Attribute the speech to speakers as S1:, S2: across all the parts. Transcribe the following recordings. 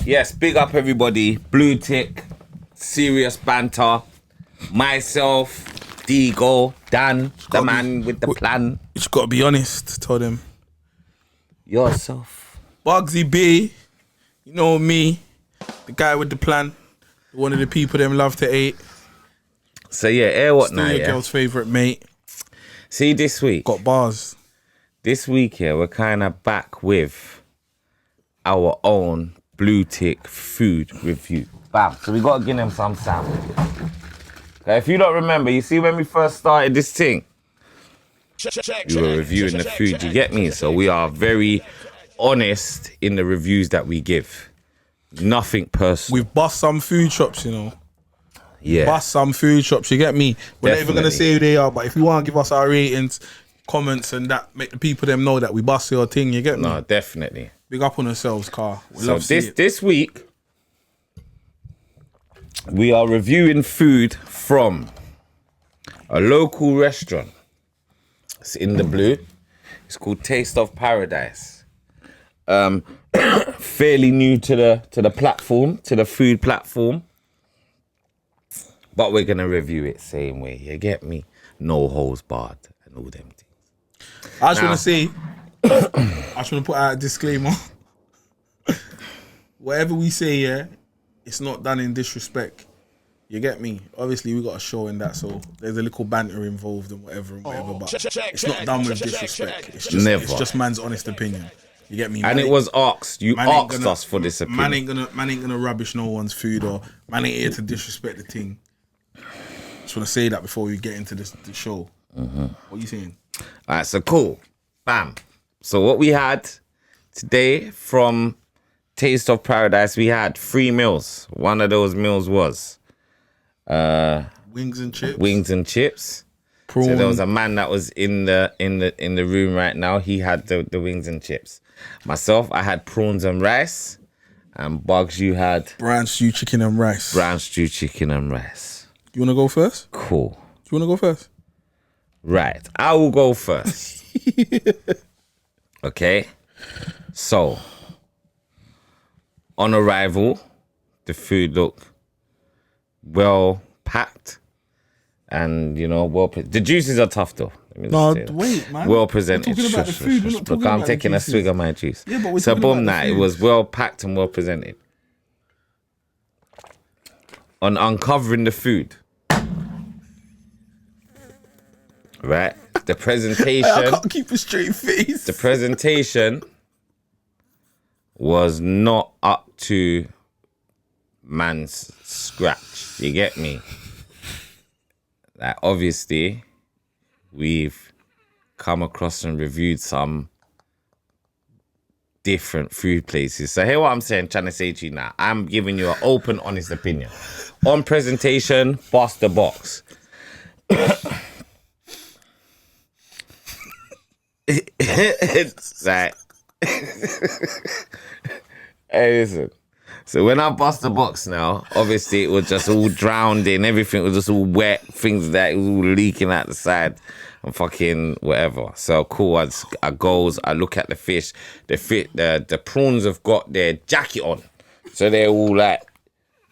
S1: Yes, big up everybody. Blue Tick, Serious Banter, myself, Digo, Dan, the man with the plan.
S2: You just gotta be honest, tell them.
S1: Yourself.
S2: Bugsy B, you know me, the guy with the plan, one of the people them love to eat.
S1: So yeah, air what
S2: Still
S1: now,
S2: your
S1: yeah?
S2: girl's favourite mate.
S1: See, this week,
S2: Got bars.
S1: this week here, we're kind of back with our own Blue Tick food review. Bam. So we got to give them some sample. Okay, if you don't remember, you see when we first started this thing, we were reviewing the food, you get me? So we are very honest in the reviews that we give. Nothing personal.
S2: We've bust some food shops, you know.
S1: Yeah.
S2: Bust some food shops, you get me? We're not even going to
S1: Definitely.
S2: say who they are, but if you want to give us our ratings, comments, and that, make the people them know that we bust your thing, you get me?
S1: No, definitely.
S2: Big up on ourselves, car. We
S1: So
S2: love seeing it.
S1: this week, we are reviewing food from a local restaurant. It's in the blue. It's called Taste of Paradise. Fairly new to the platform, to the food platform. But we're gonna review it same way. You get me? No holes barred and all them things.
S2: I just want to say, I just want to put out a disclaimer. Whatever we say, yeah, it's not done in disrespect. You get me? Obviously, we got a show in that, so there's a little banter involved and whatever, but it's not done with disrespect. It's just,
S1: Never.
S2: It's just man's honest opinion. You get me?
S1: And
S2: Man
S1: it was asked. You
S2: man ain't
S1: asked
S2: gonna-
S1: us for this opinion.
S2: Man ain't gonna rubbish no one's food, or man ain't here to disrespect the thing. Just want to say that before we get into the show. What are you saying?
S1: All right, so cool. Bam. So what we had today from Taste of Paradise, we had 3 meals. One of those meals was
S2: Wings and chips.
S1: wings and chips.
S2: Prawn.
S1: So there was a man that was in the room right now. He had the wings and chips. Myself, I had prawns and rice. And Bugs, you had
S2: brown stew chicken and rice.
S1: brown stew chicken and rice.
S2: You want to go first?
S1: Cool.
S2: Do you want to go first?
S1: Right. I will go first. Okay. So, on arrival, the food looked well packed and, you know, the juices are tough though. Let me just
S2: No,
S1: say that.
S2: wait, man.
S1: Well presented.
S2: We're talking about the food. We're not talking
S1: Look, I'm
S2: about the
S1: taking a
S2: juices.
S1: swig of my juice.
S2: Yeah, but we're
S1: so,
S2: talking
S1: boom,
S2: about the
S1: that it
S2: food.
S1: was well packed and well presented. On uncovering the food, right? The presentation.
S2: I can't keep a straight face.
S1: The presentation was not up to man's scratch. You get me? Like, obviously, we've come across and reviewed some different food places. So hear what I'm trying to say to you now. I'm giving you an open, honest opinion. On presentation, bust the box. It's like, hey, listen. So when I bust the box now, obviously it was just all drowned in. Everything was just all wet. Things that it was all leaking out the side and fucking whatever. So cool. I goes. I look at the fish. The prawns have got their jacket on, so they're all like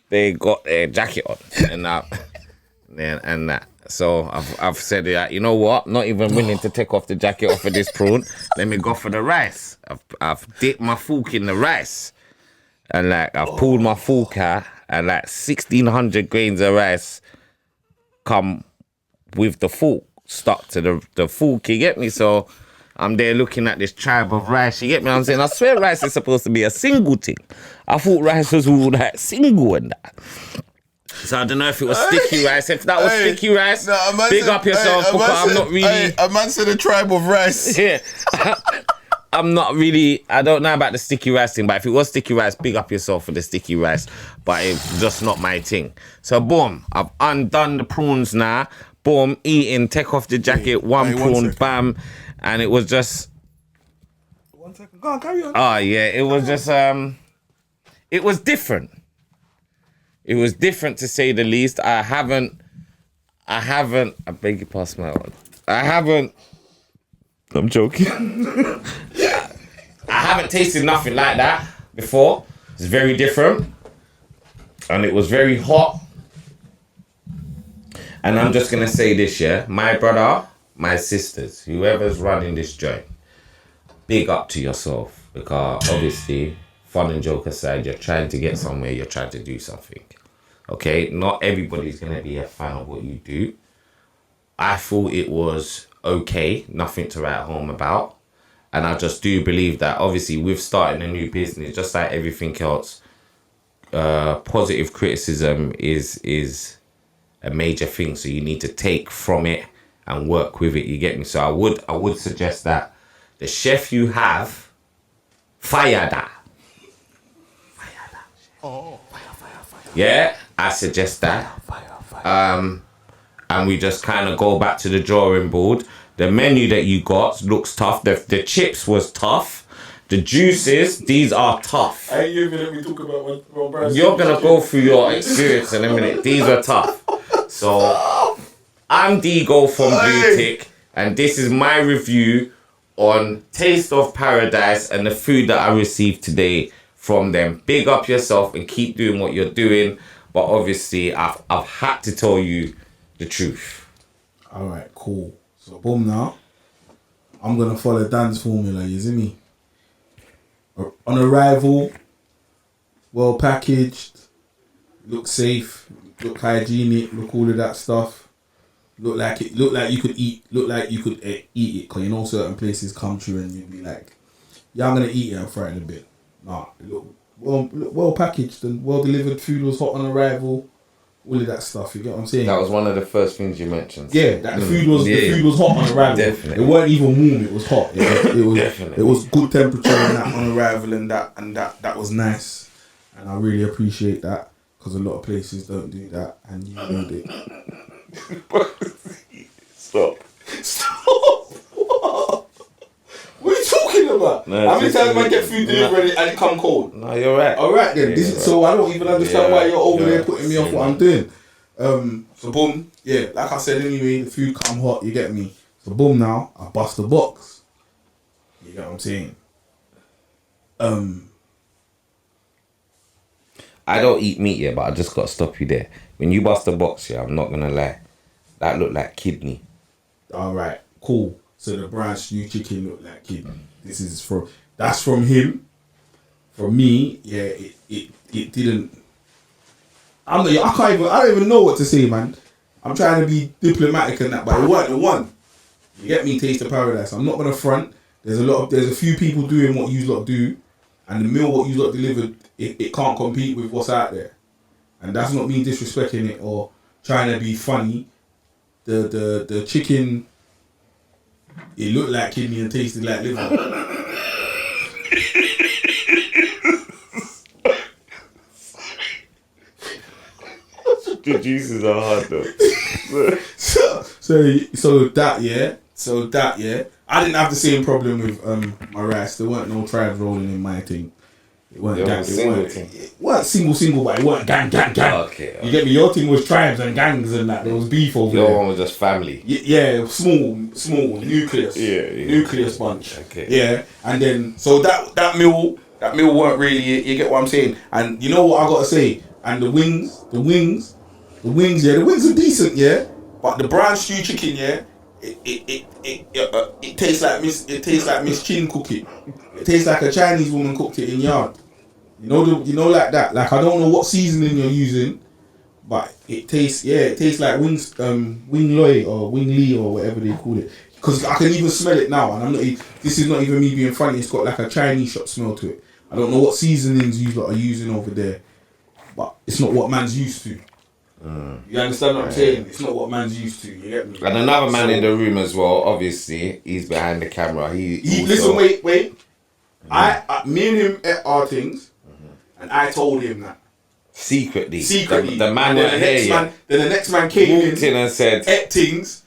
S1: they got their jacket on and that. So I've said that, you know what? Not even willing to take off the jacket off of this prawn. Let me go for the rice. I've dipped my fork in the rice. And like I've pulled my fork out and like 1,600 grains of rice come with the fork stuck to the fork, you get me? So I'm there looking at this tribe of rice, you get me? I'm saying, I swear rice is supposed to be a single thing. I thought rice was all like single and that. So I don't know if it was sticky rice. If that was sticky rice, big up yourself, because I'm not really...
S2: a man said a tribe of rice.
S1: Yeah. I'm not really... I don't know about the sticky rice thing, but if it was sticky rice, big up yourself for the sticky rice. But it's just not my thing. So boom, I've undone the prawns now. Boom, eating, take off the jacket, one prawn, bam. And it was just...
S2: 1 second. Go on, carry on.
S1: Oh, yeah, it was just... It was different. It was different to say the least. I beg your pardon, I'm joking. I haven't tasted nothing like that before. It's very different. And it was very hot. And I'm just going to say this, yeah? My brother, my sisters, whoever's running this joint, big up to yourself. Because obviously, fun and joke aside, you're trying to get somewhere, you're trying to do something. Okay? Not everybody's going to be a fan of what you do. I thought it was okay, nothing to write home about. And I just do believe that, obviously, with starting a new business, just like everything else, positive criticism is a major thing. So you need to take from it and work with it. You get me? So I would suggest that the chef you have, fire that. Oh, fire. Yeah, I suggest that. And we just kind of go back to the drawing board. The menu that you got looks tough. The chips was tough. The juices, these are tough.
S2: I ain't even let me talk about what Brian.
S1: You're going to go through your experience in a minute. These are tough. So, I'm Digo from Blue Tick, and this is my review on Taste of Paradise and the food that I received today from them. Big up yourself and keep doing what you're doing. But obviously, I've had to tell you the truth.
S2: All right, cool. So, boom now. I'm going to follow Dan's formula, you see me? On arrival, well packaged, look safe, look hygienic, look all of that stuff. Look like you could eat it, because you know certain places come through and you'd be like, yeah, I'm gonna eat it and fry it a bit. Nah, look well packaged and well delivered. Food was hot on arrival. All of that stuff, you get what I'm saying?
S1: That was one of the first things you mentioned.
S2: Yeah, the food was hot on arrival.
S1: Definitely.
S2: It weren't even warm, it was hot.
S1: Definitely.
S2: It was good temperature and that on arrival and that was nice. And I really appreciate that, because a lot of places don't do that and you know it.
S1: Stop.
S2: What are you talking about?
S1: No,
S2: how many times I get food delivered and it come cold?
S1: No, you're right.
S2: Alright then.
S1: Yeah,
S2: So I don't even understand why you're over there putting me off what I'm doing. So boom, yeah, like I said anyway, the food come hot, you get me. So boom now, I bust the box. You get what I'm saying?
S1: I don't eat meat yet, but I just got to stop you there. When you bust the box, yeah, I'm not going to lie. That looked like kidney.
S2: Alright, cool. So the brown stew chicken looked like kidney. That's from him. For me, yeah, it didn't. I don't even know what to say, man. I'm trying to be diplomatic and that, but it weren't the one. You get me? Taste of Paradise. I'm not gonna front. There's a few people doing what you lot do, and the meal what you lot delivered, it can't compete with what's out there. And that's not me disrespecting it or trying to be funny. The chicken, it looked like kidney and tasted like liver.
S1: The juices are hard though.
S2: So that yeah. I didn't have the same problem with my rice. There weren't no tribes rolling in my thing. It weren't single, but it weren't gang.
S1: Okay.
S2: You get me? Your thing was tribes and gangs and that. There was beef over there.
S1: Your one was just family.
S2: Yeah, small nucleus.
S1: Yeah.
S2: Nucleus bunch.
S1: Okay.
S2: Yeah, and then so that meal weren't really. You get what I'm saying? And you know what I gotta say? And the wings, yeah, the wings are decent, yeah. But the brown stew chicken, yeah, it tastes like Miss Chin cook it. It tastes like a Chinese woman cooked it in yard. You know like that. Like I don't know what seasoning you're using, but it tastes like wing loy or wing lee or whatever they call it. Because I can even smell it now, and this is not even me being funny. It's got like a Chinese shop smell to it. I don't know what seasonings you lot are using over there, but it's not what man's used to. You understand what I'm saying? It's not what man's used to. You get me?
S1: And another man in the room as well. Obviously, he's behind the camera. He
S2: listen. Wait. Me and him ate our things, and I told him that secretly.
S1: The man
S2: then the next man came
S1: in and said,
S2: ate things,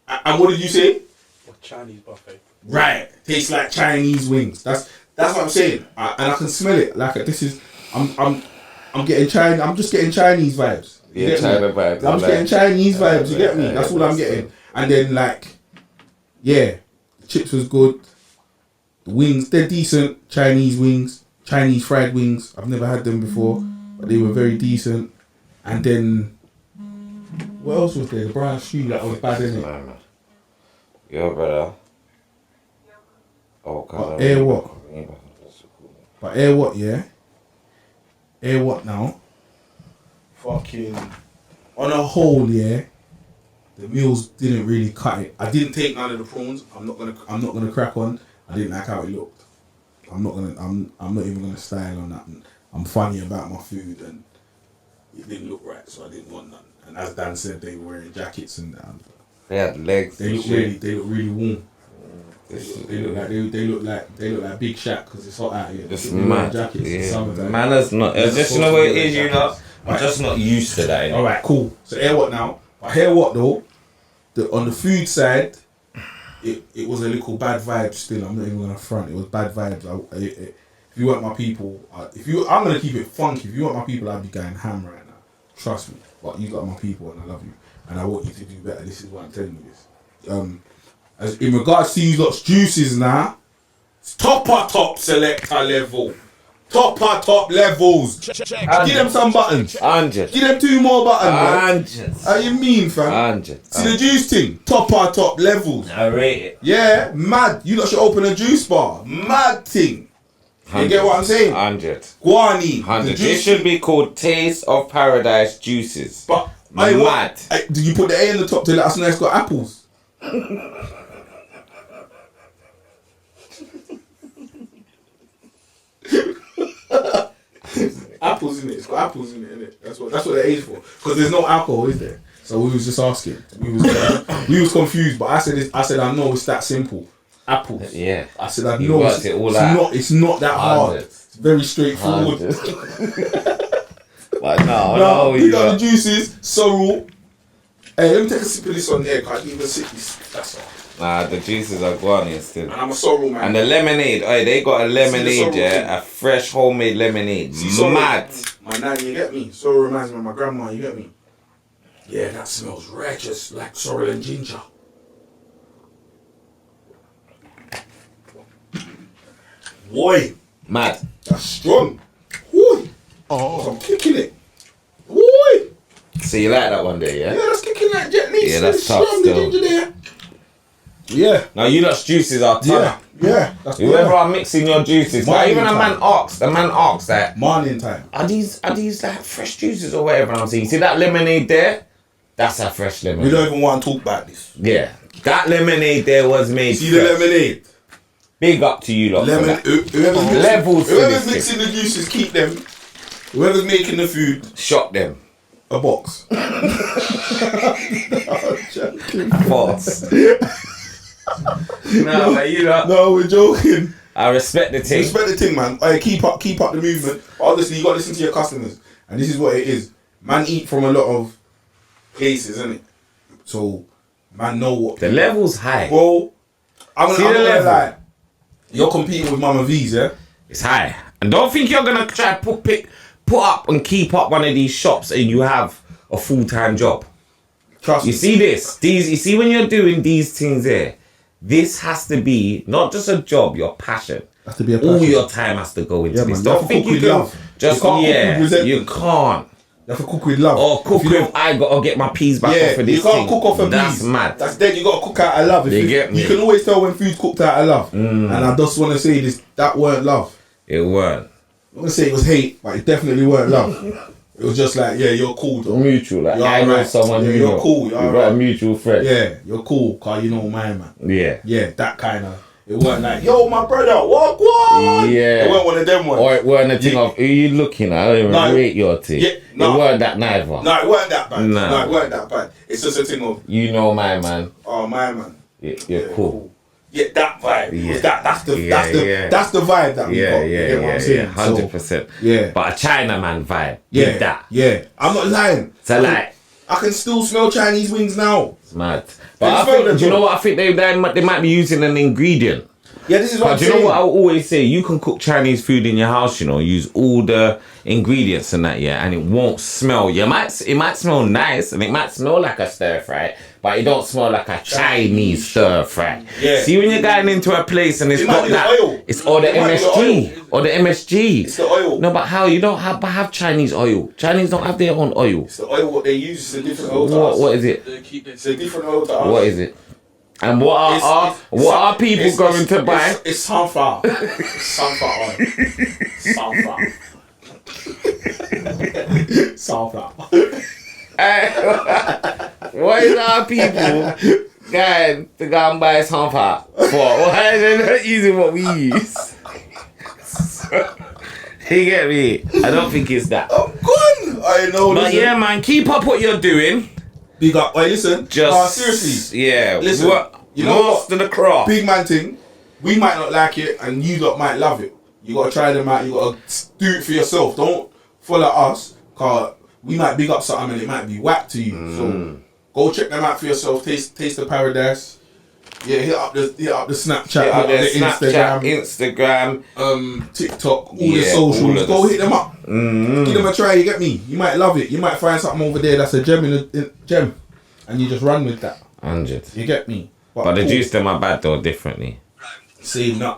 S2: and what did you say?
S3: What Chinese buffet?
S2: Right, tastes like Chinese wings. That's what I'm saying, and I can smell it. Like this is, I'm getting Chinese. I'm just getting Chinese vibes.
S1: Yeah, China vibes.
S2: I'm just getting Chinese vibes. You get me? That's all I'm getting. And then the chips was good. The wings, they're decent Chinese wings. Chinese fried wings. I've never had them before, but they were very decent. And then, what else was there? The brown stew that was bad, innit?
S1: Man. Yo, brother. Oh,
S2: But air what? But air what, yeah? Air what now? Fucking, on a whole, yeah, the meals didn't really cut it. I didn't take none of the prawns. I'm not gonna crack on. I didn't like how it looked. I'm not even gonna style on that. I'm funny about my food, and it didn't look right, so I didn't want none. And as Dan said, they were wearing jackets and
S1: they had legs.
S2: they look really warm. They look like Big Shaq because it's hot out here.
S1: It's
S2: They're wearing
S1: mad.
S2: jackets in summertime.
S1: Man, that's not. It's just, you know what it is, you know. I'm just not used to that.
S2: All right, cool. So air what now? But hear what though? On the food side, it was a little bad vibe still. I'm not even gonna front. It was bad vibes. If you weren't my people, I'm gonna keep it funky. If you weren't my people, I'd be going ham right now. Trust me. But you got my people, and I love you, and I want you to do better. This is why I'm telling you this. As in regards to you lot's juices now, it's top selector level. Top levels. Give them some buttons.
S1: 100.
S2: Give them 2 more buttons.
S1: 100.
S2: How you mean, fam?
S1: 100.
S2: See the juice thing? Top levels.
S1: I rate it.
S2: Yeah, mad. You lot should open a juice bar. Mad thing. You get what I'm saying?
S1: 100.
S2: Guani.
S1: 100. This should be called Taste of Paradise Juices.
S2: But
S1: mad.
S2: Did you put the A in the top to let us know it's got apples? Apples in it. It's got apples in it, innit? That's what the A is for. Because there's no alcohol, is there? So we was just asking. We was confused, but I said I know it's that simple. Apples.
S1: Yeah.
S2: I said I
S1: You
S2: know
S1: worked it all out.
S2: it's not that hard.
S1: 100.
S2: It's very straightforward.
S1: 100. Like, no,
S2: Now, pick up the juices, sorrel. Hey, let me take a sip of this on there, because I didn't even sip this. That's all.
S1: Nah, the juices are guani still.
S2: And I'm a sorrel man.
S1: And the lemonade, they got a lemonade, yeah, a fresh homemade lemonade. Mad.
S2: My nan, you get me? Sorrel reminds me of my grandma, you get me? Yeah, that smells righteous, like sorrel and ginger. Boy,
S1: Mad.
S2: that's strong. Boy, I'm kicking it. Boy,
S1: So you like that one day,
S2: yeah,
S1: yeah?
S2: that's kicking like Jet Li.
S1: Yeah, that's
S2: strong,
S1: tough
S2: the
S1: still.
S2: ginger there. Yeah.
S1: Now you lot's juices are tough.
S2: Yeah. That's
S1: Whoever are mixing your juices, but even the man asks that,
S2: morning time.
S1: are these like fresh juices or whatever? And I'm saying, see that lemonade there? That's a fresh
S2: We
S1: lemonade.
S2: don't even want to talk about this.
S1: Yeah, that lemonade there was made.
S2: See the
S1: fresh.
S2: lemonade.
S1: Big up to you lot. for
S2: Lemon.
S1: that.
S2: Whoever's
S1: Levels to this
S2: mixing the juices, keep them. Whoever's making the food,
S1: Shop them.
S2: a box.
S1: False. No, but you lot.
S2: No, we're joking.
S1: I respect the thing.
S2: Respect the thing, man. Hey, keep up the movement. Obviously, you got to listen to your customers, and this is what it is. Man, eat from a lot of places, innit? So, man, know what.
S1: The level's high.
S2: Well, I'm
S1: See
S2: gonna
S1: the level?
S2: lie. You're competing with Mama V's, yeah?
S1: It's high. And don't think you're gonna try to put up and keep up one of these shops and you have a full-time job.
S2: Trust
S1: You
S2: me.
S1: see this? You see when you're doing these things here, this has to be not just a job, your passion.
S2: Has to be a
S1: All
S2: passion.
S1: your time has to go into
S2: Yeah,
S1: this.
S2: man.
S1: Don't
S2: You have to
S1: think
S2: cook
S1: you
S2: with
S1: can
S2: love.
S1: just
S2: You can't cook with resentment.
S1: you can't.
S2: You have to cook with love.
S1: Or cook
S2: If you
S1: with I gotta get my peas back
S2: Yeah,
S1: off of this
S2: you can't
S1: thing.
S2: cook off a
S1: That's
S2: piece.
S1: mad.
S2: That's dead. You gotta cook out of love.
S1: You get me?
S2: You can always tell when food's cooked out of love. And I just want to say this: that weren't love.
S1: It weren't.
S2: I'm gonna say it was hate, but it definitely weren't love. It was just like, yeah, you're cool, though.
S1: Mutual. Like
S2: You're
S1: I know
S2: alright.
S1: someone
S2: Yeah,
S1: you
S2: you're
S1: know.
S2: cool.
S1: You
S2: You're
S1: got a
S2: alright.
S1: mutual friend.
S2: Yeah, you're cool, cause you know my man.
S1: Yeah.
S2: Yeah, that kind of. It weren't like, yo, my brother, what?
S1: Yeah.
S2: It weren't one of them ones.
S1: Or it weren't a thing of who you looking at. I don't even
S2: No.
S1: rate your thing.
S2: Yeah, no.
S1: It weren't that neither.
S2: No, it weren't that bad.
S1: Nah.
S2: No, it weren't that bad. It's just a thing of,
S1: You know my man.
S2: oh, my man.
S1: You're cool.
S2: Yeah, that vibe.
S1: Yeah.
S2: That's the
S1: Yeah.
S2: that's the vibe that we got. You get what I'm saying?
S1: 100%.
S2: Yeah.
S1: But a Chinaman vibe.
S2: Yeah,
S1: With that.
S2: yeah. I'm not lying.
S1: So like,
S2: I can still smell Chinese wings now.
S1: it's mad.
S2: Can
S1: But
S2: you
S1: I
S2: smell
S1: think,
S2: them,
S1: do you
S2: bro?
S1: know what? I think they might be using an ingredient.
S2: Yeah, this is what I'm
S1: But do you know
S2: saying.
S1: what I always say? You can cook Chinese food in your house, you know, use all the ingredients and that, yeah, and it won't smell. It might smell nice and it might smell like a stir fry, but it don't smell like a Chinese stir fry.
S2: Yeah.
S1: See, when you're going into a place and it's
S2: It might
S1: got
S2: be the
S1: that,
S2: oil.
S1: it's or the
S2: It might be the
S1: MSG
S2: oil.
S1: or the MSG.
S2: It's the oil.
S1: No, but how you don't have Chinese oil? Chinese don't have their own oil.
S2: It's the oil what they use. It's a different oil to us.
S1: What is it?
S2: It's a different oil to us.
S1: What is it? And what are people going to buy?
S2: It's sunflower. Sunflower oil. Sunflower. Sunflower.
S1: What is our people going to go and buy sunflower for? Why are they not using what we use? You get me? I don't think it's that.
S2: I'm good. I know.
S1: But
S2: Listen.
S1: yeah, man, keep up what you're doing.
S2: Big up. Wait, listen.
S1: Just
S2: seriously.
S1: yeah.
S2: Listen.
S1: You know what's to the craft?
S2: Big man thing. We might not like it, and you lot might love it. You gotta try them out. You gotta do it for yourself. Don't follow us, cause we might big up something and it might be whack to you. So go check them out for yourself. Taste the paradise. Yeah, hit up the Snapchat,
S1: Hit up
S2: the
S1: their Instagram,
S2: TikTok, all the
S1: Yeah,
S2: socials.
S1: all of
S2: Go
S1: this.
S2: hit them up. Give them a try. You get me? You might love it. You might find something over there that's a gem gem, and you just run with that.
S1: 100.
S2: You get me?
S1: But the
S2: cool.
S1: juice them are bad though, differently.
S2: See, no.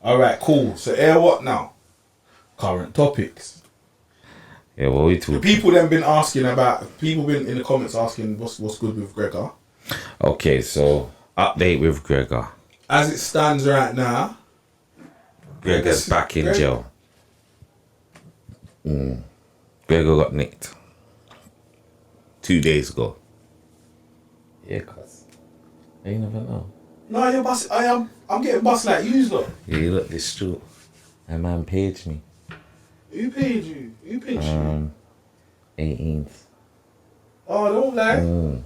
S2: Alright, cool. So air what now? Current topics.
S1: Yeah, what we
S2: The
S1: talk.
S2: people then been asking about. People been in the comments asking what's good with Gregor.
S1: Okay, so update with Gregor.
S2: As it stands right now,
S1: Gregor's back in jail. Gregor got nicked 2 days ago. Yeah, cuz. You never know.
S2: no, you're bust. I'm getting bust like you lot.
S1: Yeah, you look this true. That man paged me.
S2: Who paid you? Who paid you?
S1: 18th.
S2: Oh, don't lie.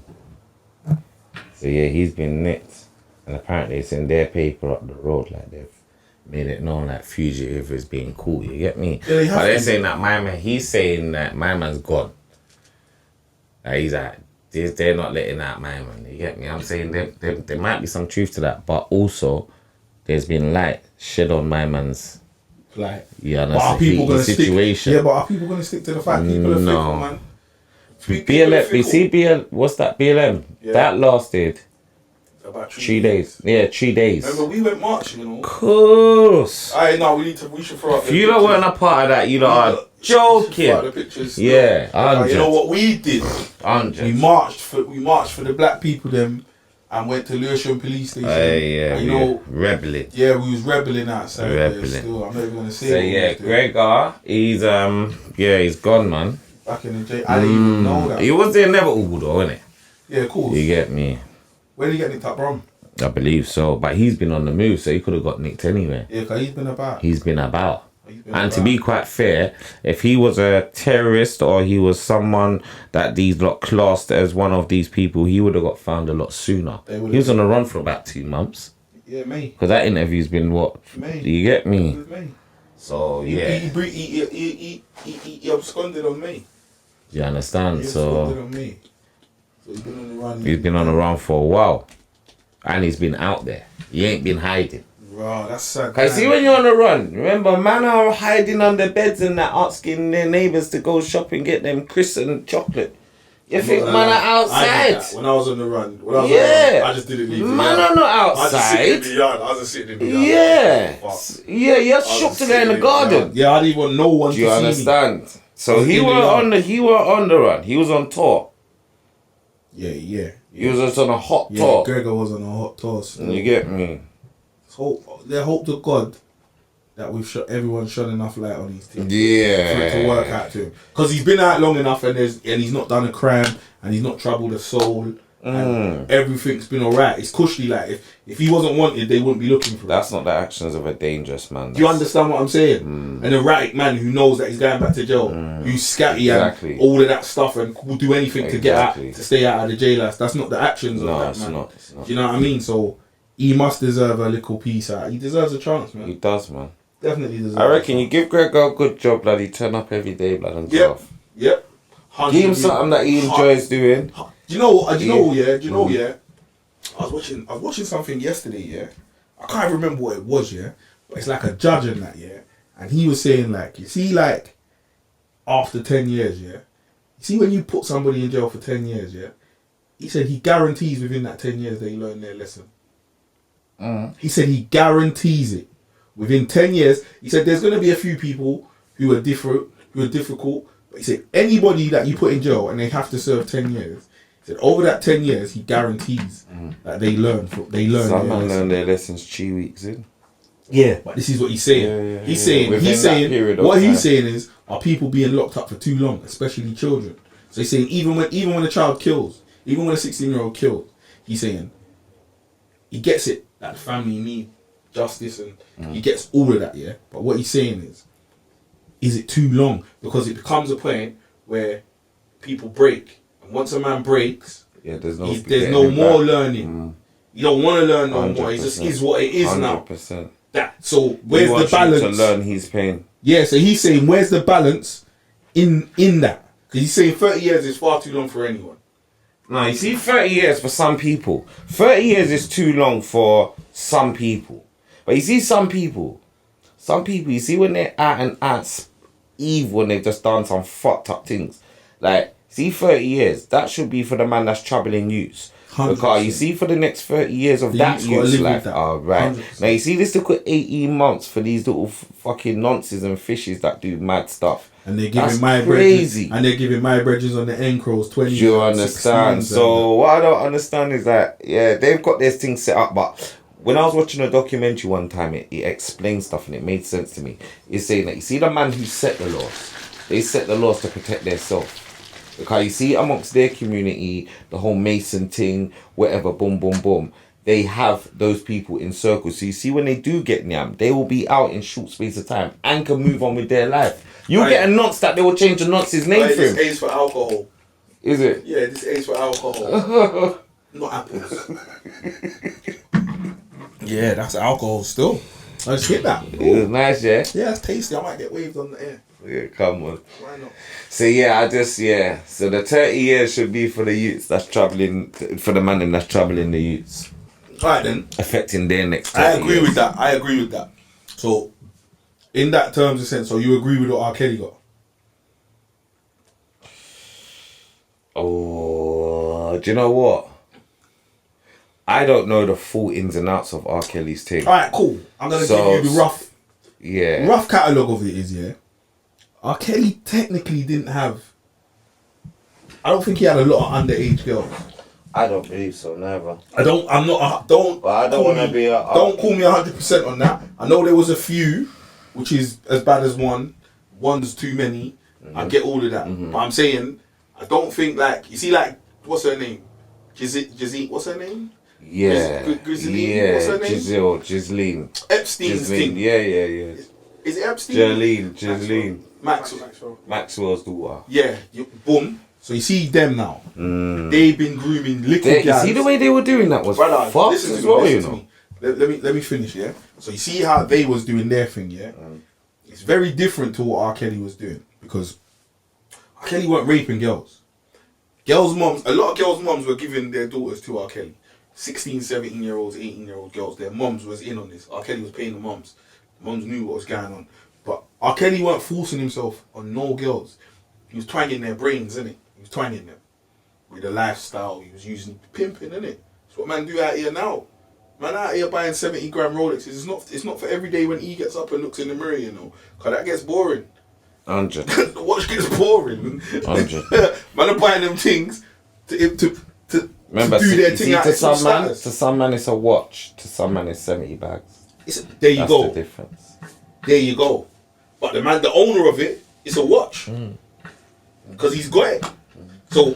S1: So yeah, he's been nicked. And apparently it's in their paper up the road, like they've made it known like fugitive is being caught, you get me?
S2: Yeah, they have
S1: but they're
S2: to.
S1: saying that my man, he's saying that my man's gone. Like he's like, they're not letting out my man, you get me? I'm saying there might be some truth to that, but also there's been light shed on my man's,
S2: Like,
S1: you
S2: but are
S1: understand,
S2: people gonna
S1: situation.
S2: stick? Yeah, but are people gonna stick to the fact? People are
S1: No.
S2: fickle, man.
S1: BLM, you see what's that BLM?
S2: Yeah.
S1: That lasted
S2: About
S1: 3 days. Yeah, 3 days.
S2: Remember, we went marching, you know.
S1: Course.
S2: I know we should throw up.
S1: If you don't weren't a part of that, you lot are joking.
S2: The pictures.
S1: Yeah, 100.
S2: You know what we did?
S1: 100.
S2: We marched for the black people them, and went to Lewisham police station.
S1: Yeah,
S2: and,
S1: you
S2: you
S1: know,
S2: know,
S1: rebelling.
S2: yeah, we was rebelling outside.
S1: Rebelling.
S2: There still, I'm not even gonna say.
S1: So
S2: what we
S1: yeah,
S2: was doing.
S1: Gregor, he's gone, man.
S2: Back in the jail, I didn't even know that.
S1: He was there never all though, innit?
S2: Yeah, cool.
S1: You get me?
S2: Where did he get nicked up from?
S1: I believe so, but he's been on the move, so he could have got nicked anyway.
S2: Yeah, cause he's been about.
S1: He's been about.
S2: He's been
S1: And to
S2: about.
S1: be quite fair, if he was a terrorist or he was someone that these lot classed as one of these people, he would have got found a lot sooner.
S2: They
S1: He
S2: would've-
S1: was on the run for about 2 months.
S2: Yeah, me.
S1: Because that interview's been what?
S2: Me.
S1: Do you get me?
S2: With me.
S1: So,
S2: He
S1: yeah.
S2: he absconded on me.
S1: You understand?
S2: He
S1: So,
S2: absconded on me. So he's been on the run.
S1: he's been on the run for a while. And he's been out there. He ain't been hiding.
S2: Wow, that's sad.
S1: Cause see when you're on the run, remember man are hiding under beds and that asking their neighbours to go shop and get them crisps and chocolate. You think man are
S2: I did
S1: outside?
S2: that when I was on the run. When I was
S1: Yeah.
S2: on the run, I just didn't leave the
S1: Man
S2: yard.
S1: are not
S2: I was just sitting in
S1: outside.
S2: the yard. I was just sitting in the yard.
S1: Yeah.
S2: Fuck.
S1: Yeah, you're
S2: I was
S1: shook to
S2: just
S1: go in
S2: sitting
S1: the garden.
S2: Yeah, I didn't want no one
S1: Do
S2: to
S1: you
S2: see me.
S1: understand? So
S2: was
S1: he
S2: in the
S1: were
S2: yard.
S1: on the run. He was on tour.
S2: Yeah.
S1: He was just on a hot
S2: Yeah,
S1: tour.
S2: Gregor was on a hot toss.
S1: You get me?
S2: Hope to God that everyone's shone enough light on these things. For it
S1: Yeah.
S2: to work out to him. Because he's been out long enough and he's not done a crime and he's not troubled a soul. And everything's been alright. It's cushy, like if he wasn't wanted, they wouldn't be looking for him.
S1: That's not the actions of a dangerous man.
S2: Do you understand what I'm saying? An erratic man who knows that he's going back to jail, who's scatty
S1: Exactly.
S2: and all of that stuff and will do anything to get out,
S1: Exactly.
S2: to stay out of the jail. That's not the actions of
S1: No,
S2: that
S1: it's
S2: man.
S1: not. It's not.
S2: Do you know what I mean? So he must deserve a little piece out. He deserves a chance, man.
S1: He does, man.
S2: Definitely deserves.
S1: I reckon you give Gregor a good job, blood. He turn up every day, blood, and
S2: Yep.
S1: stuff.
S2: Yep.
S1: Give him something that he enjoys doing.
S2: Do you know? Yeah. I was watching something yesterday. Yeah, I can't remember what it was, yeah. But it's like a judge in that, yeah. And he was saying like, you see, like after 10 years, yeah. You see when you put somebody in jail for 10 years, yeah. He said he guarantees within that 10 years they learn their lesson. He said he guarantees it. Within 10 years, he said there's going to be a few people who are different, who are difficult. But he said anybody that you put in jail and they have to serve 10 years, he said over that 10 years, he guarantees that they learn.
S1: Some man learn their lessons 2 weeks in.
S2: Yeah, but this is what he's saying. He's saying what he's saying is, are people being locked up for too long, especially children? So he's saying even when a child kills, even when a 16-year-old kills, he's saying he gets it that the family need justice and he gets all of that, yeah. But what he's saying is it too long? Because it becomes a point where people break, and once a man breaks, there's no more learning. You don't want to learn no more. It just is what it is 100%. Now. So where's the balance?
S1: To learn his pain.
S2: Yeah, so he's saying where's the balance in that? Because he's saying 30 years is far too long for anyone.
S1: No, you see, 30 years for some people. 30 years is too long for some people. But you see some people, you see when they're out and out evil when they've just done some fucked up things. Like, see 30 years, that should be for the man that's troubling youths. 100%. Because you see for the next 30 years of that youth's life. Oh, right. 100%. Now you see this took 18 months for these little fucking nonces and fishes that do mad stuff.
S2: And they're giving my bridges on the Encros 20.
S1: Do you understand? So what I don't understand is that they've got this thing set up, but when I was watching a documentary one time, it explained stuff and it made sense to me. It's saying that you see the man who set the laws, they set the laws to protect themselves. Because you see amongst their community, the whole Mason thing, whatever, boom, boom, boom, they have those people in circles. So you see when they do get nyam, they will be out in short space of time and can move on with their life. You'll get a nonce that they will change the nonce's name for him.
S2: This A's for alcohol.
S1: Is it?
S2: Yeah, this A's for alcohol. Not apples. Yeah, that's alcohol still. I just hit that.
S1: It was nice, yeah?
S2: Yeah, it's tasty. I might get waved on the air.
S1: Yeah, come on.
S2: Why not?
S1: So so the 30 years should be for the youths that's troubling, for the man that's troubling the youths.
S2: Alright then.
S1: Affecting their next 30
S2: I agree
S1: years.
S2: with that. So, in that terms of sense, so you agree with what R. Kelly got?
S1: Oh, do you know what? I don't know the full ins and outs of R. Kelly's thing.
S2: Alright, cool. I'm going to give you the rough catalogue of it is, yeah. R. Kelly technically didn't have... I don't think he had a lot of underage girls.
S1: I don't believe so, never.
S2: Don't call me 100% on that. I know there was a few, which is as bad as one. One's too many. I get all of that. But I'm saying, I don't think like... You see like, what's her name? Giselle, what's her name?
S1: Yeah.
S2: Ghislaine, what's her name?
S1: Ghislaine.
S2: Epstein's thing.
S1: Yeah.
S2: Is it Epstein?
S1: Ghislaine. Maxwell's daughter.
S2: Yeah. Boom. So you see them now. They've been grooming little guys.
S1: You see the way they were doing that was fucked as well, you know.
S2: Let me finish, yeah? So you see how they was doing their thing, yeah? It's very different to what R. Kelly was doing. Because R. Kelly weren't raping girls. A lot of girls' moms were giving their daughters to R. Kelly. 16, 17-year-olds, 18-year-old girls, their moms was in on this. R. Kelly was paying the moms. The moms knew what was going on. But R. Kelly weren't forcing himself on no girls. He was twanging their brains, innit? He was twanging them. With the lifestyle, he was using pimping, innit? That's what man do out here now. Man out here buying 70 gram Rolexes. It's not for every day when he gets up and looks in the mirror, you know. Because that gets boring.
S1: 100.
S2: The watch gets boring.
S1: 100.
S2: Man are buying them things to
S1: remember,
S2: do their thing.
S1: To some man it's a watch. To some man it's 70 bags.
S2: There you go.
S1: That's the difference.
S2: There you go. But the owner of it, it's a watch. Because he's got it. So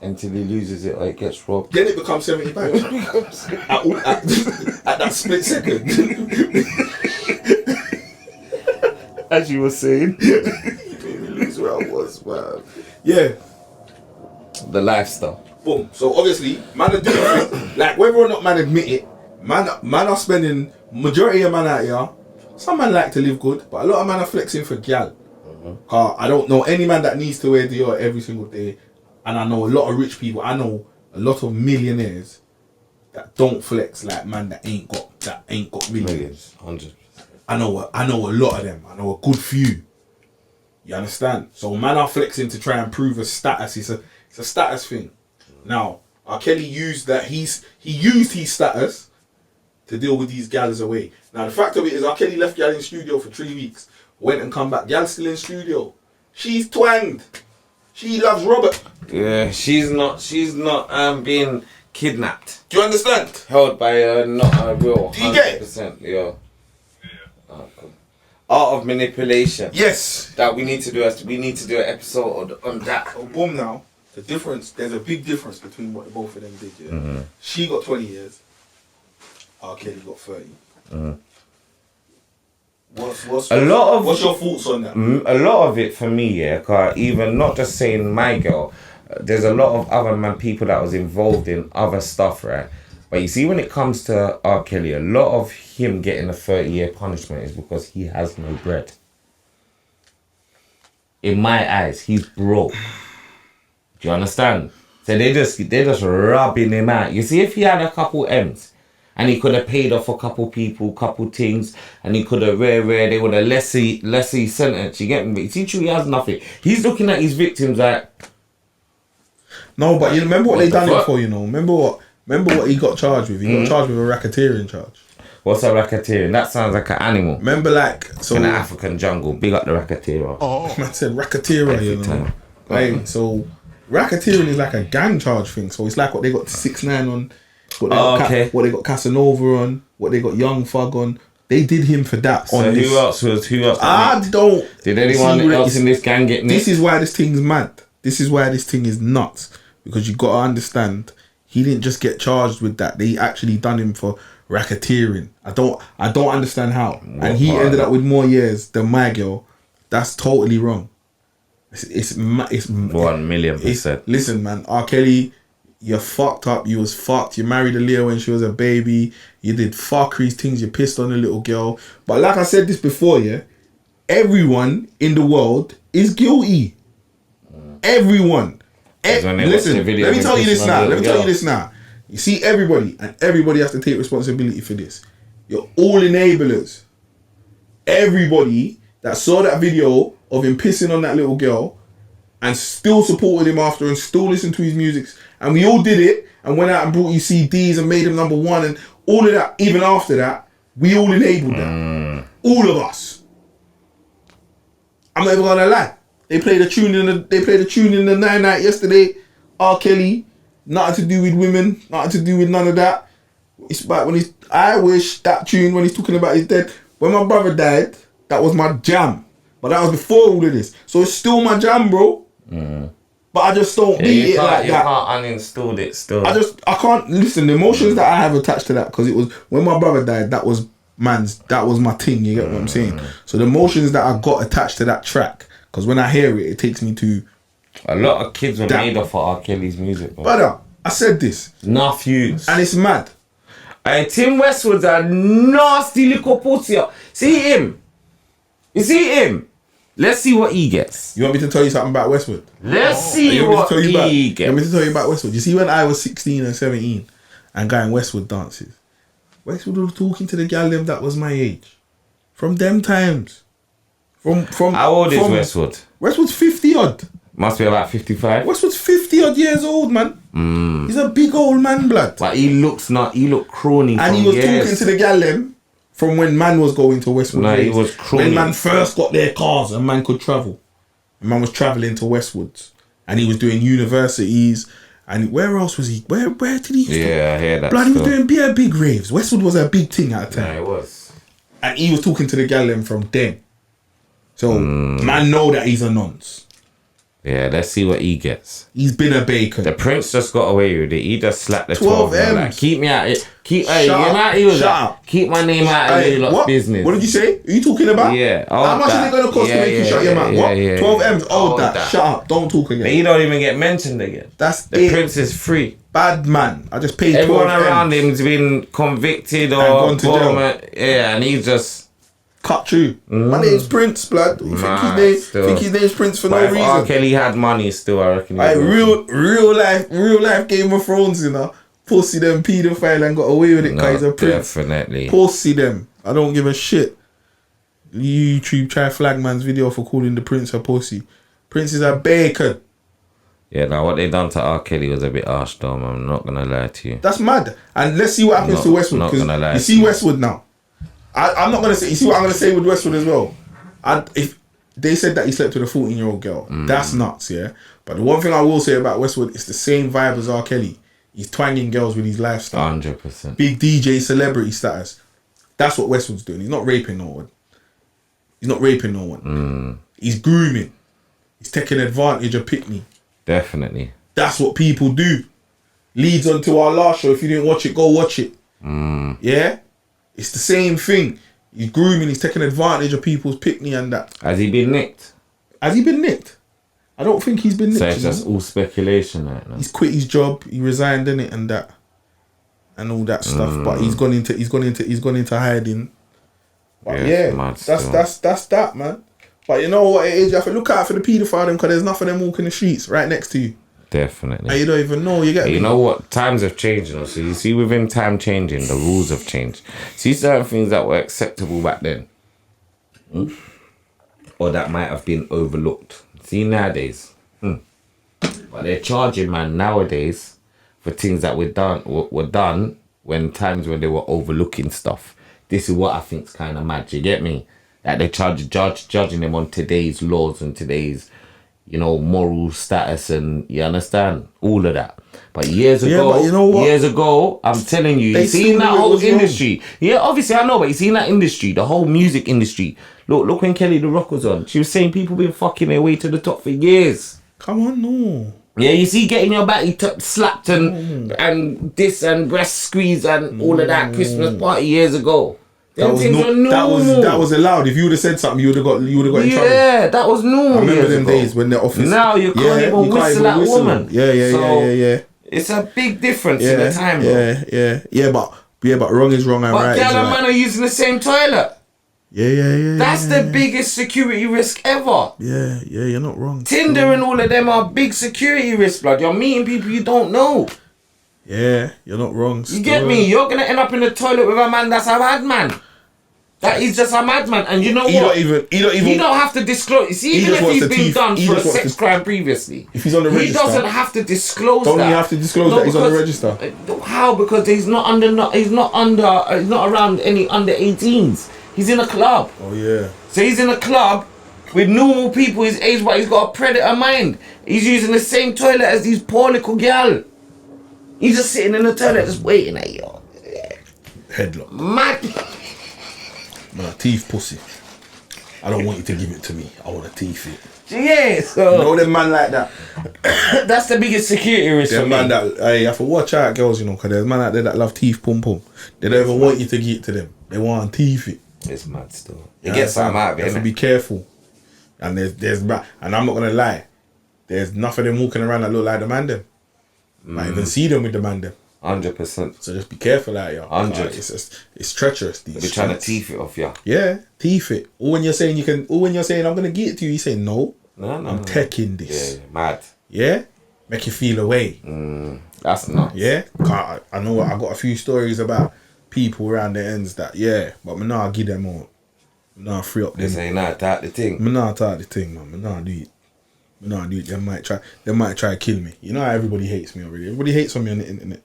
S1: until he loses it or it gets robbed.
S2: Then it becomes 70 bags. at that split second.
S1: As you were saying.
S2: You made me lose where I was, man. Yeah.
S1: The lifestyle.
S2: Boom. So obviously, man are doing it. Like whether or not man admit it, man are spending majority of man out here. Some man like to live good, but a lot of man are flexing for gal. I don't know any man that needs to wear Dior every single day, and I know a lot of rich people. I know a lot of millionaires that don't flex like man that ain't got that ain't got millions.
S1: 100%.
S2: I know a lot of them. I know a good few. You understand? So man are flexing to try and prove a status. It's a status thing. Now, R. Kelly used that. He used his status to deal with these gals away. Now the fact of it is, R. Kelly left gal in studio for 3 weeks, went and come back. Gal still in studio. She's twanged. She loves Robert.
S1: Yeah, she's not being kidnapped.
S2: Do you understand?
S1: Held by not a real.
S2: Do you get it?
S1: 100%, yeah. Art of manipulation.
S2: Yes.
S1: That we need to do an episode on that.
S2: So boom now. The difference, there's a big difference between what both of them did, yeah.
S1: Mm-hmm.
S2: She got 20 years. R. Kelly got 30.
S1: Mm-hmm.
S2: What's your thoughts on that?
S1: A lot of it for me, yeah, 'cause even not just saying my girl, there's a lot of other people that was involved in other stuff, right? But you see, when it comes to R. Kelly, a lot of him getting a 30-year punishment is because he has no bread. In my eyes, he's broke. Do you understand? So they're just rubbing him out. You see, if he had a couple M's and he could have paid off a couple people, couple things, and he could have they would have lessy sentence. You get me? But you see, true, he has nothing. He's looking at his victims like.
S2: No, but you remember what they done it for, you know? Remember what he got charged with? He got charged with a racketeering charge.
S1: What's a racketeering? That sounds like an animal.
S2: Remember, like, so
S1: in the African jungle, big up the racketeer.
S2: Oh, man said racketeering, you know. Right, so racketeering is like a gang charge thing. So it's like what they got 6ix9ine on, what they got Casanova on, what they got Young Thug on. They did him for that.
S1: So who else?
S2: I don't.
S1: Did anyone else in this gang get nicked?
S2: This is why this thing's mad. This is why this thing is nuts. Because you got to understand, he didn't just get charged with that. They actually done him for racketeering. I don't understand how. And he ended up with more years than my girl. That's totally wrong. It's
S1: 1,000,000%.
S2: Listen, man, R. Kelly, you're fucked up. You was fucked. You married Aaliyah when she was a baby. You did fuckery things. You pissed on a little girl. But like I said this before, yeah, everyone in the world is guilty. Everyone. Listen, let me tell you this now. You see everybody, and everybody has to take responsibility for this. You're all enablers. Everybody that saw that video of him pissing on that little girl and still supported him after and still listened to his music, and we all did it and went out and brought you CDs and made him #1 and all of that. Even after that, we all enabled that. All of us. I'm not even gonna lie. They played a tune in the 9 yesterday. R. Kelly, nothing to do with women, nothing to do with none of that. It's about I wish that tune when he's talking about his dead. When my brother died, that was my jam. But that was before all of this. So it's still my jam, bro. But I just don't beat it like that.
S1: You can't uninstall it still.
S2: I can't listen. The emotions that I have attached to that, because it was when my brother died, that was my thing. You get what I'm saying? So the emotions that I got attached to that track, because when I hear it, it takes me to.
S1: A lot of kids were made off of R. Kelly's music, bro.
S2: Brother, I said this.
S1: Nephews.
S2: And it's mad.
S1: Tim Westwood's a nasty little pussy. See him? You see him? Let's see what he gets.
S2: You want me to tell you something about Westwood?
S1: Let's see what he gets.
S2: You want me to tell you about Westwood? You see, when I was 16 and 17 and going Westwood dances, Westwood was talking to the gal them that was my age. From them times. From
S1: How old is Westwood?
S2: Westwood's 50 odd.
S1: Must be about 55.
S2: Westwood's 50 odd years old, man. He's a big old man, blood.
S1: But he look crony.
S2: And he was talking to the gal them from when man was going to Westwood.
S1: No, he was crony.
S2: When man first got their cars and man could travel. And man was travelling to Westwoods. And he was doing universities. And where else was he? Where did he?
S1: Yeah, I hear that.
S2: Blood, he was doing big raves. Westwood was a big thing at the time.
S1: Yeah, it was.
S2: And he was talking to the gal them from then. So man know that he's a nonce.
S1: Yeah, let's see what he gets.
S2: He's been a bacon.
S1: The Prince just got away with it. He just slapped the
S2: 12
S1: 12
S2: M's.
S1: like, keep me out. Keep my name out of your lot's business.
S2: What did you say? Are you talking about?
S1: Yeah.
S2: How much is it going to cost to make you shut your mouth? What? 12 M's. Hold that. Shut up. Don't talk again.
S1: But he don't even get mentioned again.
S2: That's
S1: the Prince is free.
S2: Bad man. I just paid 12
S1: Everyone around
S2: M's.
S1: him's been convicted or
S2: gone to jail.
S1: Yeah, and he's just
S2: cut through. My name's Prince, blood. You think his name's Prince for no reason?
S1: R. Kelly had money still, I reckon.
S2: Like real life Game of Thrones, you know. Pussy them paedophile and got away with it because he's a prince.
S1: Definitely.
S2: Pussy them. I don't give a shit. YouTube try flag man's video for calling the prince a pussy. Prince is a bacon.
S1: Yeah, now what they done to R. Kelly was a bit harsh though, man. I'm not gonna lie to you.
S2: That's mad. And let's see what happens to Westwood.
S1: Not gonna lie.
S2: You see Westwood now. I'm not gonna say. You see what I'm gonna say with Westwood as well. And if they said that he slept with a 14-year-old girl, that's nuts, yeah. But the one thing I will say about Westwood, it's the same vibe as R. Kelly. He's twanging girls with his lifestyle.
S1: 100%.
S2: Big DJ celebrity status. That's what Westwood's doing. He's not raping no one. He's grooming. He's taking advantage of Pickney.
S1: Definitely.
S2: That's what people do. Leads on to our last show. If you didn't watch it, go watch it. Yeah? It's the same thing. He's grooming. He's taking advantage of people's Pickney and that.
S1: Has he been nicked?
S2: Has he been nicked? I don't think he's been nicked.
S1: So it's just all speculation right now.
S2: He's quit his job. He resigned in it and that, and all that stuff. But he's gone into hiding. But yeah, that's that, man. But you know what it is? You have to look out for the paedophile them because there's enough of them walking the streets right next to you.
S1: Definitely.
S2: And you don't even know. You get me?
S1: You know what? Times have changed. You know? So you see, within time changing, the rules have changed. See, certain things that were acceptable back then, or that might have been overlooked. See, nowadays, but they're charging, man, nowadays for things that were done when times when they were overlooking stuff. This is what I think's kind of mad. You get me? That they judging them on today's laws and today's, moral status, and you understand all of that. But years ago,
S2: but you know what?
S1: Years ago, I'm telling you, you seen that whole industry. Yeah, obviously I know, but you seen that industry, the whole music industry. Look when Kelly the Rock was on. She was saying people been fucking their way to the top for years.
S2: Come on, no.
S1: Yeah, you see getting your body slapped and this and breast squeeze and all of that Christmas party years ago. That
S2: was allowed. If you would have said something, you would have got in trouble.
S1: Yeah, that was normal.
S2: I remember them days when the office.
S1: Now you can't even whistle at a woman.
S2: Yeah.
S1: It's a big difference in the time, bro.
S2: Yeah, but wrong is wrong and right is right.
S1: But man are using the same toilet.
S2: Yeah.
S1: That's the biggest security risk ever.
S2: Yeah, you're not wrong.
S1: Tinder and all of them are big security risk, blood. You're meeting people you don't know.
S2: Yeah, you're not wrong.
S1: You get me? You're gonna end up in the toilet with a man that's a madman. That is just a madman, and you know what? He don't have to disclose. See, even if he's been done for a sex crime previously,
S2: if he's on the register,
S1: he doesn't have to disclose that.
S2: Don't he have to disclose that he's on the register?
S1: How? Because he's not around any under 18s. He's in a club.
S2: Oh yeah.
S1: So he's in a club with normal people his age, but he's got a predator mind. He's using the same toilet as these poor little girl. He's just sitting in the toilet, just waiting at you.
S2: Headlock.
S1: Mad.
S2: Man, teeth pussy. I don't want you to give it to me. I want to teeth it.
S1: Yeah, so...
S2: You know them man like that.
S1: That's the biggest security risk for me.
S2: Man that, you have to watch out, girls, because there's man out there that love teeth pum pum. They don't even want you to give it to them. They want teeth it.
S1: It's mad still. You get something out of it.
S2: You have to be careful. And there's and I'm not gonna lie, there's enough of them walking around that look like the man them. Might even see them with the man them.
S1: 100%.
S2: So just be careful out here.
S1: 100.
S2: It's treacherous. These
S1: They're trying to teeth it off you.
S2: Yeah, teeth it. Or when you're saying I'm gonna get it to you, you say no. I'm taking this.
S1: Yeah, mad.
S2: Yeah, make you feel away.
S1: That's nuts.
S2: Yeah, I know I got a few stories about people around the ends that but me nah give them all. Me nah free up them.
S1: They say nah, that the thing.
S2: Me nah talk the thing, man. Me nah do it. They might try to kill me. You know how everybody hates me already. Everybody hates on me on the internet.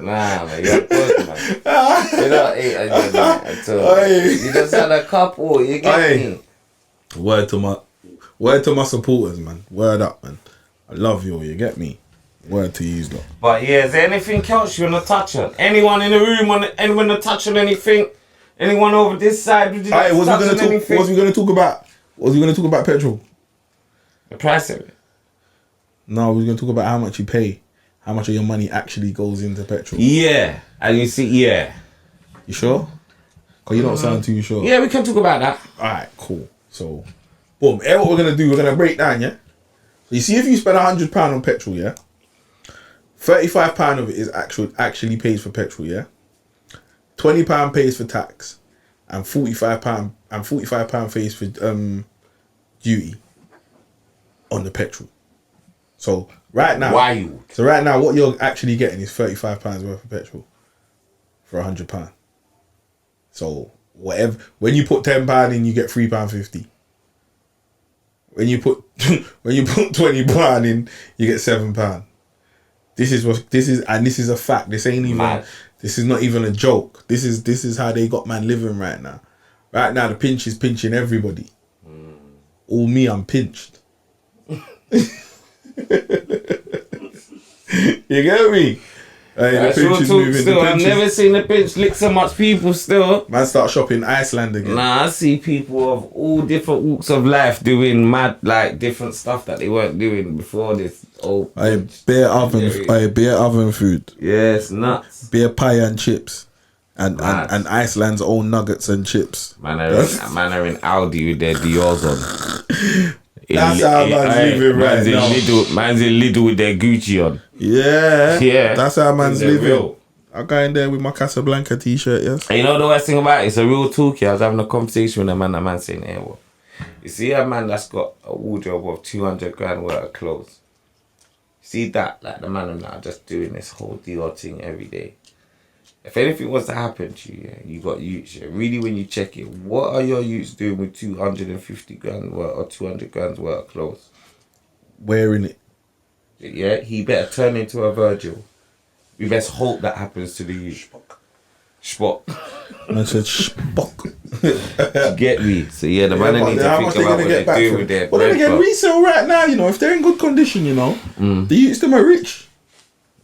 S1: Nah, man, you're good, man. You don't hate on you, man, at all. You just had a couple. You get me.
S2: Word to my supporters, man. Word up, man. I love you. You get me. Word to you, though.
S1: But yeah, is there anything else you want to touch on? Anyone in the room anyone to touch on anything? Anyone over this side?
S2: What was we gonna talk about? Was we going to talk about petrol?
S1: The price of it?
S2: No, we were going to talk about how much you pay. How much of your money actually goes into petrol.
S1: Yeah. And you see, yeah.
S2: You sure? Because you don't sound too sure.
S1: Yeah, we can talk about that.
S2: Alright, cool. So, boom. Here what we're going to do, we're going to break down, yeah? So you see if you spend £100 on petrol, yeah? £35 of it is actually pays for petrol, yeah? £20 pays for tax. And £45 pays for duty on the petrol. So right now,
S1: Wild.
S2: So right now, what you're actually getting is £35 worth of petrol for £100. So whatever, when you put £10 in, you get £3.50. When you put £20 in, you get £7. This is a fact. This ain't even.
S1: Mad.
S2: This is not even a joke. This is how they got man living right now. Right now, the pinch is pinching everybody. All me, I'm pinched. You get me? Hey, the pinch is moving.
S1: Still, I've never seen the pinch lick so much people still.
S2: Man start shopping Iceland again.
S1: Nah, I see people of all different walks of life doing mad, like, different stuff that they weren't doing before this. Oh,
S2: beer oven food.
S1: Yes, nuts.
S2: Beer pie and chips. And Iceland's own nuggets and chips.
S1: Man are in Audi with their Dior's on.
S2: That's how man's living right now.
S1: Man's in Lidl with their Gucci on.
S2: Yeah. That's how man's living.
S1: Real.
S2: I go in there with my Casablanca t-shirt, yes.
S1: And you know the worst thing about it? It's a real talkie. I was having a conversation with a man saying, hey, well, you see a man that's got a wardrobe of 200 grand worth of clothes. See that? Like the man and I are just doing this whole Dior thing every day. If anything was to happen to you, you got youths. Really, when you check it, what are your youths doing with 250 grand worth or 200 grand worth of clothes?
S2: Wearing it.
S1: Yeah, he better turn into a Virgil. We best hope that happens to the youth. Spock.
S2: I said Spock.
S1: Get me? So yeah, the man need to think about what they're doing with their.
S2: Well, then again, resale right now, if they're in good condition, the youths them are rich.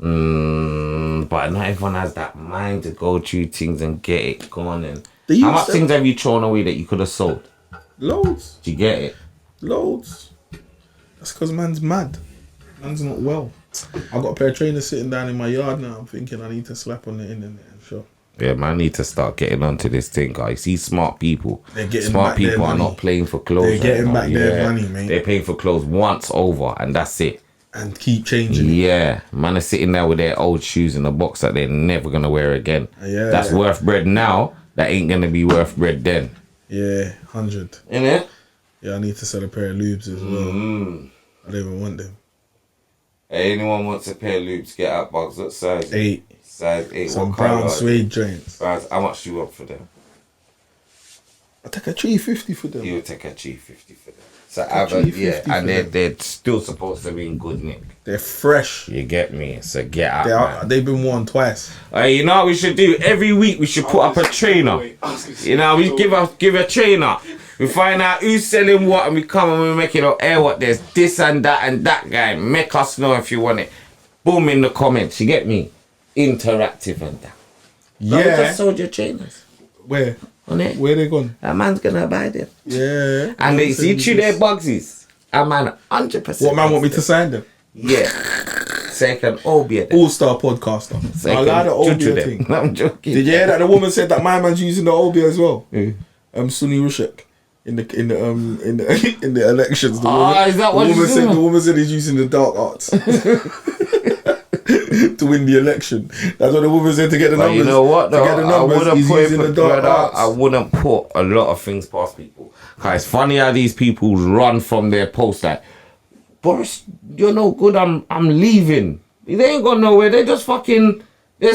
S1: But not everyone has that mind to go through things and get it gone. And
S2: how
S1: much things have you thrown away that you could have sold?
S2: Loads.
S1: Do you get it?
S2: Loads. That's because man's mad. Man's not well. I've got a pair of trainers sitting down in my yard now. I'm thinking I need to slap on the internet and shop.
S1: Yeah, man, I need to start getting onto this thing, guys. See, smart people.
S2: Smart
S1: people are not playing for clothes.
S2: They're getting back their money, mate.
S1: They're paying for clothes once over, and that's it.
S2: And keep changing.
S1: Yeah, man are sitting there with their old shoes in a box that they're never gonna wear again. That's worth bread now. That ain't gonna be worth bread then.
S2: Yeah, 100.
S1: Innit?
S2: Yeah, I need to sell a pair of lubes as well. I don't even want them.
S1: Hey, anyone wants a pair of loops, get out, Bugs. What size?
S2: 8.
S1: Size 8.
S2: Some
S1: what
S2: brown
S1: colour?
S2: suede joints.
S1: How much do you want for them?
S2: I take a $350 for them.
S1: You would take a $350 for them. So and they're still supposed to be in good nick.
S2: They're fresh.
S1: You get me? So get out, man.
S2: They've been worn twice.
S1: You know what we should do? Every week we should put up a trainer. We give a trainer. We find out who's selling what, and we come and we make it up. Hey, what? There's this and that guy. Make us know if you want it. Boom in the comments. You get me? Interactive and that.
S2: Yeah.
S1: We just sold your trainers.
S2: Where?
S1: On it.
S2: Where they gone?
S1: That man's gonna buy them.
S2: Yeah.
S1: And they see through their Bugsies. A man 100%.
S2: What man want me to sign them?
S1: Yeah. Second Obia.
S2: All-star podcaster. I like the Obia thing.
S1: No, I'm joking.
S2: Did you hear that the woman said that my man's using the Obia as well? Sunni Rushek. In the elections. The woman,
S1: is that what
S2: the woman said he's using the dark arts to win the election. That's what the woman said to get the numbers.
S1: You know what though?
S2: To get the numbers, he's using the dark arts.
S1: I wouldn't put a lot of things past people. Cause it's funny how these people run from their post like, Boris, you're no good. I'm leaving. They ain't got nowhere. They're just fucking. They're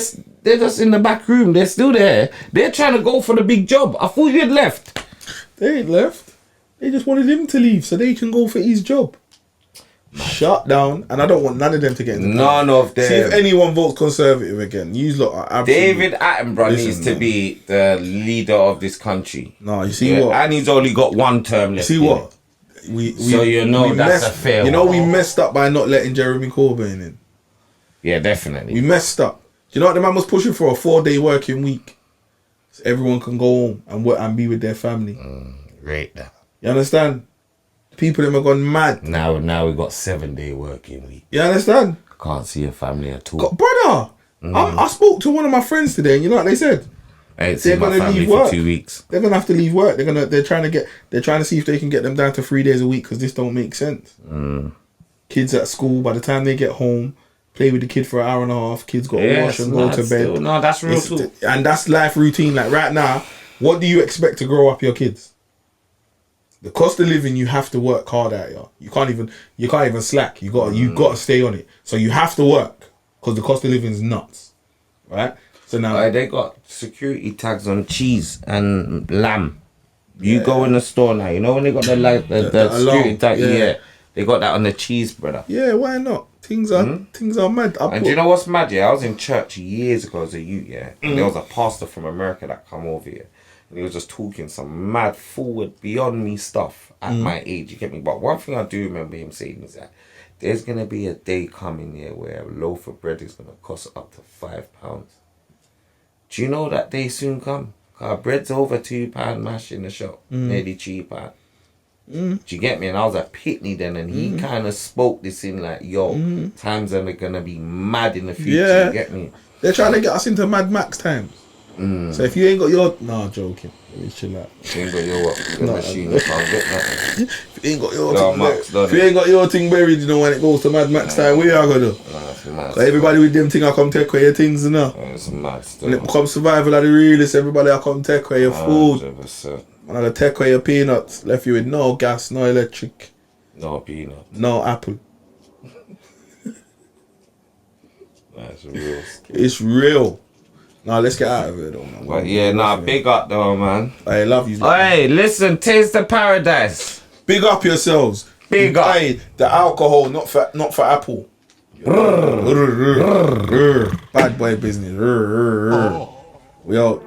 S1: just in the back room. They're still there. They're trying to go for the big job. I thought you had left.
S2: They ain't left. They just wanted him to leave so they can go for his job. Shut down. And I don't want none of them to get in the
S1: None of them.
S2: See if anyone votes Conservative again. You lot are absolutely...
S1: David Attenborough needs to be the leader of this country.
S2: No, you see what?
S1: And he's only got one term left.
S2: You see what?
S1: That's a fair one.
S2: We messed up by not letting Jeremy Corbyn in.
S1: Yeah, definitely.
S2: We messed up. Do you know what the man was pushing for? A 4-day working week. So everyone can go home and work and be with their family.
S1: Great that.
S2: You understand? People them have gone mad.
S1: Now we got 7-day working week.
S2: You understand?
S1: Can't see your family at all.
S2: Brother, I spoke to one of my friends today, and you know what they said?
S1: I ain't seen my family for 2 weeks.
S2: They're gonna have to leave work. They're trying to see if they can get them down to 3 days a week because this don't make sense. Kids at school, by the time they get home, play with the kid for an hour and a half. Kids got to wash and go to bed.
S1: No, that's real too.
S2: And that's life routine. Like right now, what do you expect to grow up your kids? The cost of living, you have to work hard at it. You can't even slack. You got to stay on it. So you have to work because the cost of living is nuts, right? So now
S1: they got security tags on cheese and lamb. You go in the store now. You know when they got the security tag. Yeah, they got that on the cheese, brother.
S2: Yeah, why not? Things are mad.
S1: And do you know what's mad? Yeah, I was in church years ago as a youth. Yeah, and there was a pastor from America that come over here. And he was just talking some mad forward beyond me stuff at my age, you get me? But one thing I do remember him saying is that there's going to be a day coming here where a loaf of bread is going to cost up to £5. Do you know that day soon come? Because bread's over £2 mash in the shop, nearly £3. Do you get me? And I was a pitney then, and he kind of spoke this in like, yo, times are going to be mad in the future, you get me?
S2: They're trying to get us into Mad Max times. So if you ain't got your... Nah, joking. Let me chill out.
S1: If you ain't got your what? Your machine, you can't get nothing.
S2: If you ain't got your thing if you ain't got your thing buried, you know, when it goes to Mad Max time, what you are going to do? Because everybody with them thing, I come take away your things, you know.
S1: It's mad still.
S2: When it becomes survival of the realest, everybody I come take away your food.
S1: 100%.
S2: And I gotta take away your peanuts. Left you with no gas, no electric.
S1: No peanut.
S2: No apple.
S1: That's real.
S2: It's real. Now let's get out of it though, man.
S1: But yeah, big up though, man.
S2: I love you.
S1: Hey, listen, taste the paradise.
S2: Big up yourselves.
S1: Big up.
S2: Hey, the alcohol, not for Apple. Bad boy business. We out.